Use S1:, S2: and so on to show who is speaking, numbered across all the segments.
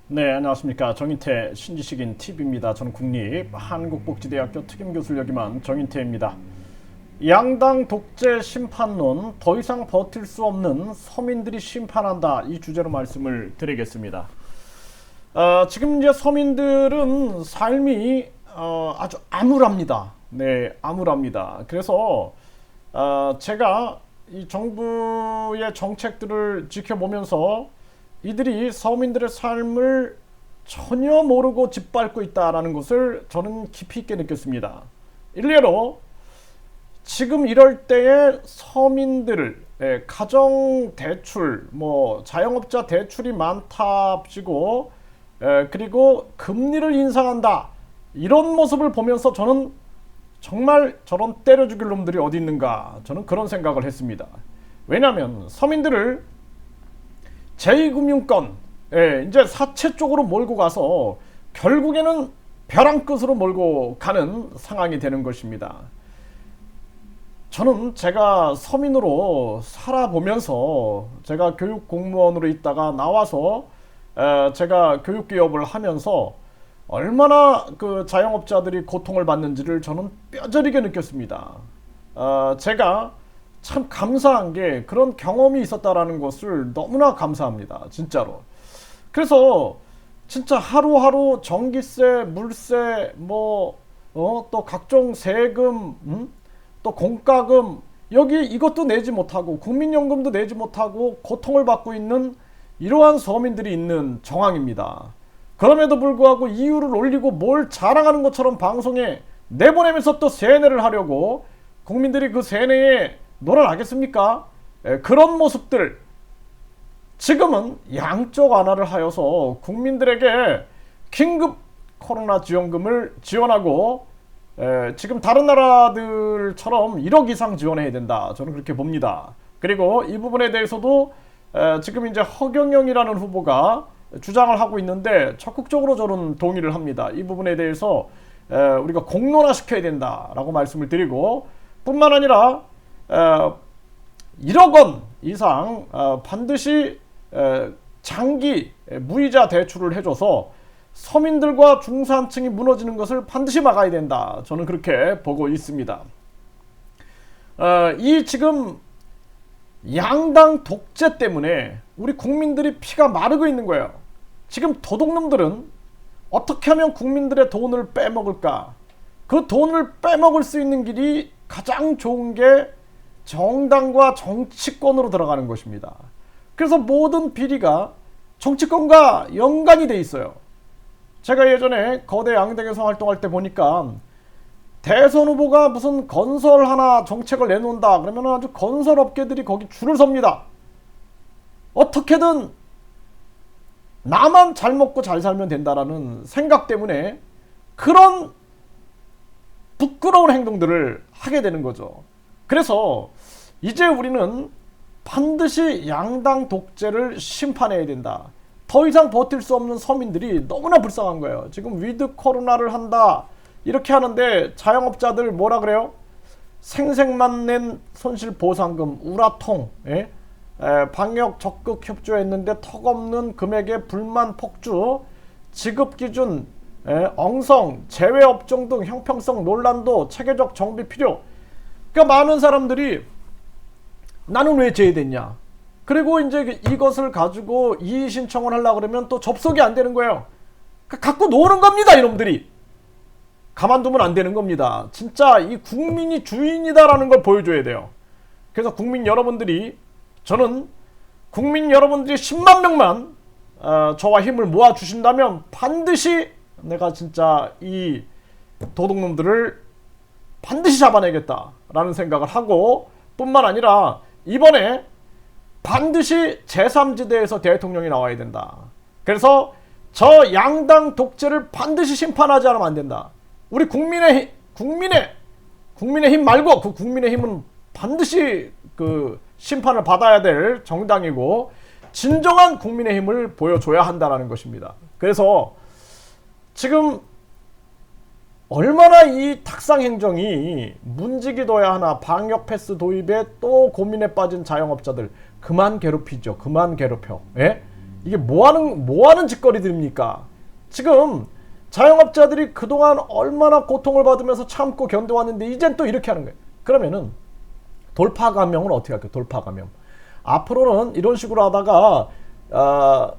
S1: 네, 안녕하십니까. 정인태 신지식인 TV입니다. 저는 국립 한국복지대학교 특임교수를 역임한 정인태입니다. 양당 독재 심판론, 더 이상 버틸 수 없는 서민들이 심판한다. 이 주제로 말씀을 드리겠습니다. 지금 이제 서민들은 삶이 아주 암울합니다. 네, 암울합니다. 그래서 제가 이 정부의 정책들을 지켜보면서 이들이 서민들의 삶을 전혀 모르고 짓밟고 있다는 것을 저는 깊이 있게 느꼈습니다. 일례로 지금 이럴 때에 서민들 가정 대출, 자영업자 대출이 많답시고 그리고 금리를 인상한다, 이런 모습을 보면서 저는 정말 저런 때려 죽일 놈들이 어디 있는가, 저는 그런 생각을 했습니다. 왜냐하면 서민들을 제2금융권, 이제 사채 쪽으로 몰고 가서 결국에는 벼랑 끝으로 몰고 가는 상황이 되는 것입니다. 저는 제가 서민으로 살아보면서, 제가 교육 공무원으로 있다가 나와서 제가 교육기업을 하면서 얼마나 그 자영업자들이 고통을 받는지를 저는 뼈저리게 느꼈습니다. 제가 참 감사한 게 그런 경험이 있었다라는 것을 너무나 감사합니다. 진짜로. 그래서 진짜 하루하루 전기세, 물세, 또 각종 세금, 또 공과금, 여기 이것도 내지 못하고 국민연금도 내지 못하고 고통을 받고 있는 이러한 서민들이 있는 정황입니다. 그럼에도 불구하고 이유를 올리고 뭘 자랑하는 것처럼 방송에 내보내면서 또 세뇌를 하려고 국민들이 그 세뇌에 놀아나겠습니까? 그런 모습들, 지금은 양쪽 완화를 하여서 국민들에게 긴급 코로나 지원금을 지원하고 지금 다른 나라들처럼 1억 이상 지원해야 된다, 저는 그렇게 봅니다. 그리고 이 부분에 대해서도 지금 이제 허경영이라는 후보가 주장을 하고 있는데 적극적으로 저는 동의를 합니다. 이 부분에 대해서 우리가 공론화시켜야 된다라고 말씀을 드리고, 뿐만 아니라 1억 원 이상 반드시 장기 무이자 대출을 해줘서 서민들과 중산층이 무너지는 것을 반드시 막아야 된다, 저는 그렇게 보고 있습니다. 이 지금 양당 독재 때문에 우리 국민들이 피가 마르고 있는 거예요. 지금 도둑놈들은 어떻게 하면 국민들의 돈을 빼먹을까? 그 돈을 빼먹을 수 있는 길이 가장 좋은 게 정당과 정치권으로 들어가는 것입니다. 그래서 모든 비리가 정치권과 연관이 돼 있어요. 제가 예전에 거대 양당에서 활동할 때 보니까 대선 후보가 무슨 건설 하나 정책을 내놓는다 그러면 아주 건설업계들이 거기 줄을 섭니다. 어떻게든 나만 잘 먹고 잘 살면 된다라는 생각 때문에 그런 부끄러운 행동들을 하게 되는 거죠. 그래서 이제 우리는 반드시 양당 독재를 심판해야 된다. 더 이상 버틸 수 없는 서민들이 너무나 불쌍한 거예요. 지금 위드 코로나를 한다 이렇게 하는데 자영업자들 뭐라 그래요? 생색만 낸 손실보상금, 우라통, 방역 적극 협조했는데 턱없는 금액의 불만 폭주, 지급기준, 엉성, 제외업종 등 형평성 논란도 체계적 정비 필요. 그러니까 많은 사람들이 나는 왜 제외됐냐, 그리고 이제 이것을 가지고 이의 신청을 하려고 그러면 또 접속이 안 되는 거예요. 그러니까 갖고 노는 겁니다, 이놈들이. 가만두면 안 되는 겁니다. 진짜 이 국민이 주인이다라는 걸 보여줘야 돼요. 그래서 국민 여러분들이, 저는 국민 여러분들이 10만 명만 저와 힘을 모아 주신다면 반드시 내가 진짜 이 도둑놈들을 반드시 잡아내겠다라는 생각을 하고, 뿐만 아니라 이번에 반드시 제3지대에서 대통령이 나와야 된다. 그래서 저 양당 독재를 반드시 심판하지 않으면 안 된다. 우리 국민의 힘 말고 그 국민의 힘은 반드시 그 심판을 받아야 될 정당이고 진정한 국민의 힘을 보여줘야 한다는 것입니다. 그래서 지금 얼마나 이 탁상 행정이 문지기둬야 하나, 방역 패스 도입에 또 고민에 빠진 자영업자들 그만 괴롭히죠. 그만 괴롭혀. 이게 뭐하는 짓거리들입니까? 지금 자영업자들이 그동안 얼마나 고통을 받으면서 참고 견뎌왔는데 이젠 또 이렇게 하는 거예요. 그러면은 돌파 감염은 어떻게 할까요? 돌파 감염. 앞으로는 이런 식으로 하다가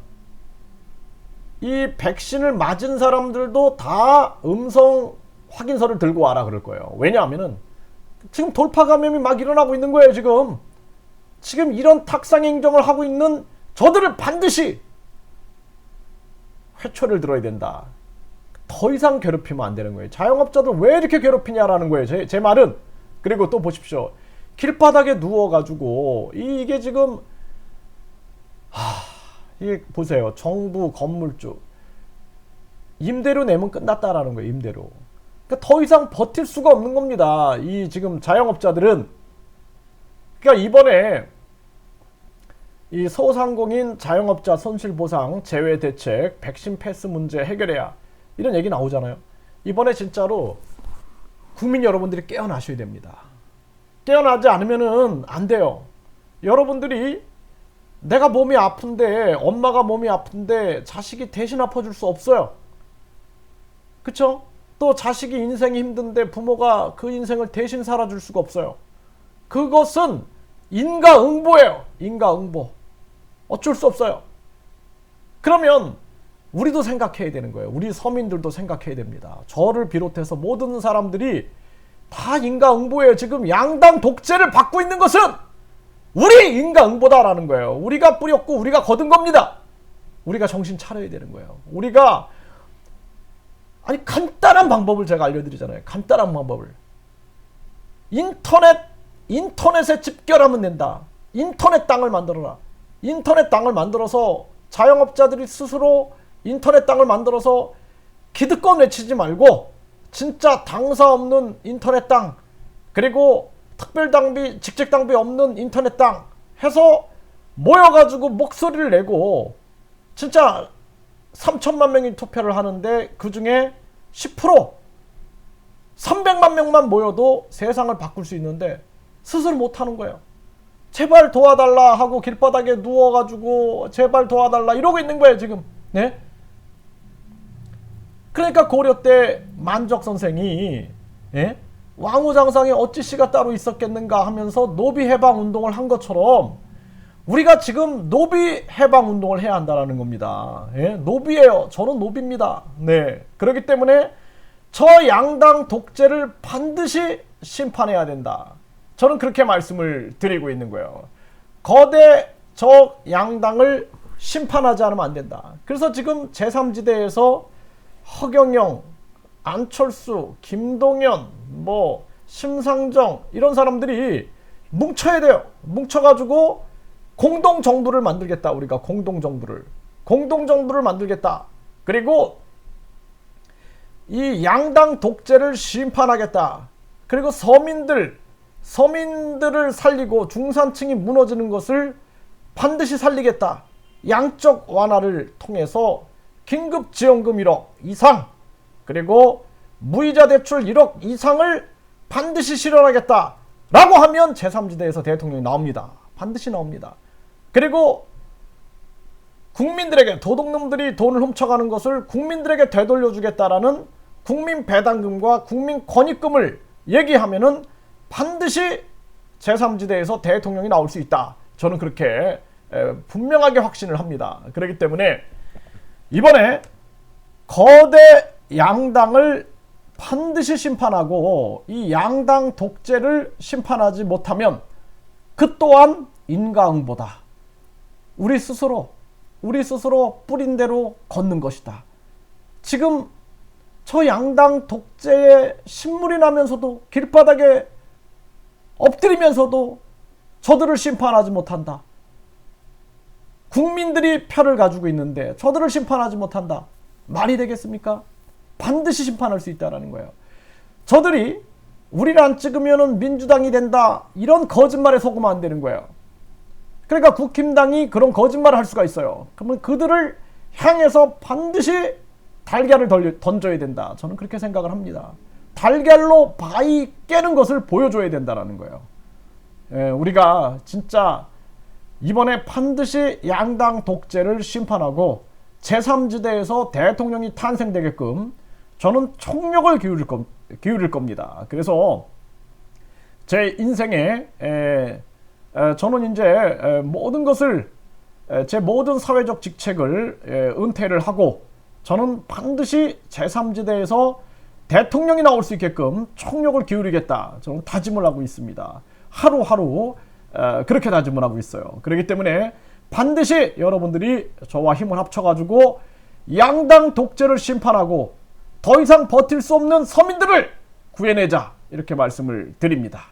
S1: 이 백신을 맞은 사람들도 다 음성 확인서를 들고 와라 그럴 거예요. 왜냐하면은 지금 돌파 감염이 막 일어나고 있는 거예요. 지금 이런 탁상 행정을 하고 있는 저들을 반드시 회초를 들어야 된다. 더 이상 괴롭히면 안 되는 거예요. 자영업자들 왜 이렇게 괴롭히냐라는 거예요. 제 말은. 그리고 또 보십시오. 길바닥에 누워가지고 이게 지금 이게 보세요. 정부 건물주 임대료 내면 끝났다라는 거예요. 임대료. 그러니까 더 이상 버틸 수가 없는 겁니다. 이 지금 자영업자들은. 그러니까 이번에 이 소상공인 자영업자 손실보상 제외대책 백신 패스 문제 해결해야 이런 얘기 나오잖아요. 이번에 진짜로 국민 여러분들이 깨어나셔야 됩니다. 깨어나지 않으면은 안 돼요. 여러분들이 내가 몸이 아픈데 엄마가 몸이 아픈데 자식이 대신 아파줄 수 없어요. 그쵸? 또 자식이 인생이 힘든데 부모가 그 인생을 대신 살아줄 수가 없어요. 그것은 인과응보예요. 인과응보. 어쩔 수 없어요. 그러면 우리도 생각해야 되는 거예요. 우리 서민들도 생각해야 됩니다. 저를 비롯해서 모든 사람들이 다 인과응보예요. 지금 양당 독재를 받고 있는 것은 우리 인과응보다라는 거예요. 우리가 뿌렸고 우리가 거둔 겁니다. 우리가 정신 차려야 되는 거예요. 우리가 간단한 방법을 제가 알려드리잖아요. 간단한 방법을. 인터넷에 집결하면 된다. 인터넷 땅을 만들어라. 인터넷 땅을 만들어서 자영업자들이 스스로 인터넷 땅을 만들어서 기득권 외치지 말고 진짜 당사 없는 인터넷 땅, 그리고 특별당비, 직책당비 없는 인터넷 땅 해서 모여가지고 목소리를 내고 진짜 3천만 명이 투표를 하는데 그 중에 10% 300만 명만 모여도 세상을 바꿀 수 있는데 스스로 못하는 거예요. 제발 도와달라 하고 길바닥에 누워가지고 제발 도와달라 이러고 있는 거예요 지금. 네? 그러니까 고려 때 만적 선생이 왕후장상에 어찌 씨가 따로 있었겠는가 하면서 노비 해방 운동을 한 것처럼 우리가 지금 노비 해방 운동을 해야 한다는 겁니다. 노비예요. 저는 노비입니다. 네. 그렇기 때문에 저 양당 독재를 반드시 심판해야 된다. 저는 그렇게 말씀을 드리고 있는 거예요. 거대 저 양당을 심판하지 않으면 안 된다. 그래서 지금 제3지대에서 허경영, 안철수, 김동연, 심상정 이런 사람들이 뭉쳐야 돼요. 뭉쳐가지고 공동정부를 만들겠다. 우리가 공동정부를 만들겠다. 그리고 이 양당 독재를 심판하겠다. 그리고 서민들을 살리고 중산층이 무너지는 것을 반드시 살리겠다. 양적 완화를 통해서 긴급지원금 1억 이상 그리고 무이자 대출 1억 이상을 반드시 실현하겠다 라고 하면 제3지대에서 대통령이 나옵니다. 반드시 나옵니다. 그리고 국민들에게, 도둑놈들이 돈을 훔쳐가는 것을 국민들에게 되돌려주겠다라는 국민 배당금과 국민 권익금을 얘기하면은 반드시 제3지대에서 대통령이 나올 수 있다. 저는 그렇게 분명하게 확신을 합니다. 그렇기 때문에 이번에 거대 양당을 반드시 심판하고 이 양당 독재를 심판하지 못하면 그 또한 인과응보다. 우리 스스로 뿌린 대로 걷는 것이다. 지금 저 양당 독재에 신물이 나면서도 길바닥에 엎드리면서도 저들을 심판하지 못한다. 국민들이 표를 가지고 있는데 저들을 심판하지 못한다. 말이 되겠습니까? 반드시 심판할 수 있다는 거예요. 저들이 우리를 안 찍으면 민주당이 된다. 이런 거짓말에 속으면 안 되는 거예요. 그러니까 국힘당이 그런 거짓말을 할 수가 있어요. 그러면 그들을 향해서 반드시 달걀을 던져야 된다. 저는 그렇게 생각을 합니다. 달걀로 바위 깨는 것을 보여줘야 된다는 거예요. 우리가 진짜 이번에 반드시 양당 독재를 심판하고 제3지대에서 대통령이 탄생되게끔 저는 총력을 기울일 겁니다. 그래서 제 인생에 저는 이제 모든 것을 제 모든 사회적 직책을 은퇴를 하고 저는 반드시 제3지대에서 대통령이 나올 수 있게끔 총력을 기울이겠다. 저는 다짐을 하고 있습니다. 하루하루 그렇게 다짐을 하고 있어요. 그렇기 때문에 반드시 여러분들이 저와 힘을 합쳐가지고 양당 독재를 심판하고 더 이상 버틸 수 없는 서민들을 구해내자, 이렇게 말씀을 드립니다.